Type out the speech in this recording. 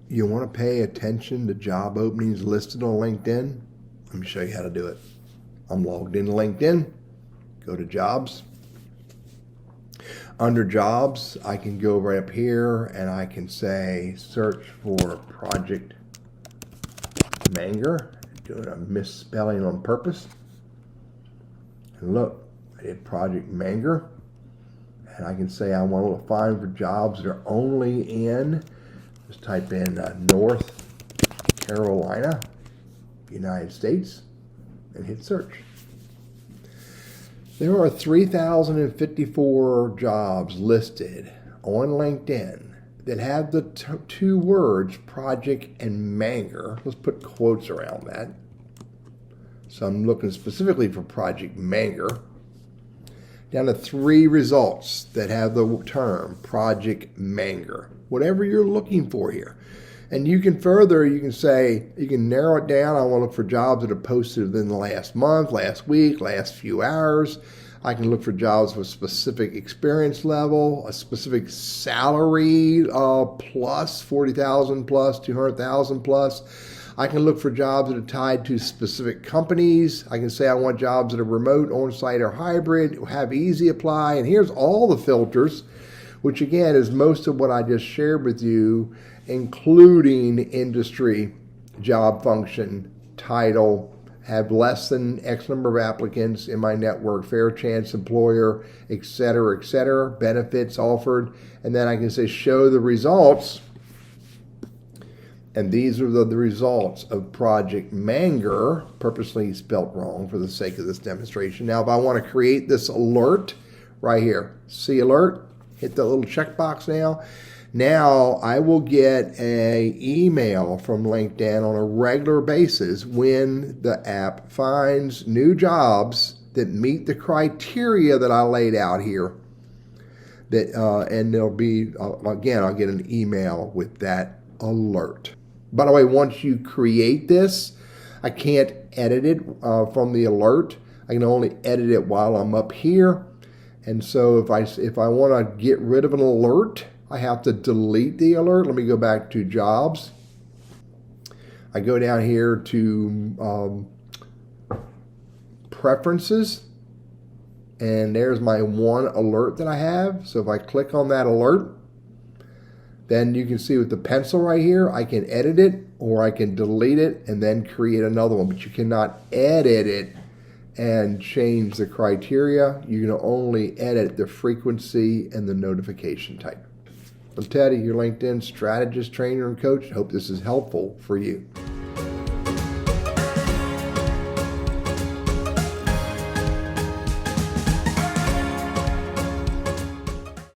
You want to pay attention to job openings listed on LinkedIn? Let me show you how to do it. I'm logged into LinkedIn. Go to jobs. Under jobs, I can go right up here and I can say search for project manager. Doing a misspelling on purpose. And look, I did project manager. And I can say I want to find for jobs that are only in, just type in North Carolina, United States, and hit search. There are 3,054 jobs listed on LinkedIn that have the two words project and manager. Let's put quotes around that. So I'm looking specifically for project manager. Down to 3 results that have the term project manager. Whatever you're looking for here. And you can say, you can narrow it down. I want to look for jobs that are posted within the last month, last week, last few hours. I can look for jobs with specific experience level, a specific salary plus 40,000 plus, 200,000 plus. I can look for jobs that are tied to specific companies. I can say I want jobs that are remote, on-site, or hybrid, have easy apply. And here's all the filters, which again is most of what I just shared with you, including industry, job function, title, have less than X number of applicants in my network, fair chance employer, et cetera, benefits offered. And then I can say show the results. And these are the results of project manager, purposely spelt wrong for the sake of this demonstration. Now, if I want to create this alert right here, see alert, hit the little checkbox now. Now I will get an email from LinkedIn on a regular basis when the app finds new jobs that meet the criteria that I laid out here. And there'll be, again, I'll get an email with that alert. By the way, once you create this, I can't edit it from the alert. I can only edit it while I'm up here. And so if I want to get rid of an alert, I have to delete the alert. Let me go back to jobs. I go down here to preferences. And there's my one alert that I have. So if I click on that alert, then you can see with the pencil right here, I can edit it or I can delete it and then create another one. But you cannot edit it and change the criteria. You can only edit the frequency and the notification type. I'm Teddy, your LinkedIn strategist, trainer, and coach. I hope this is helpful for you.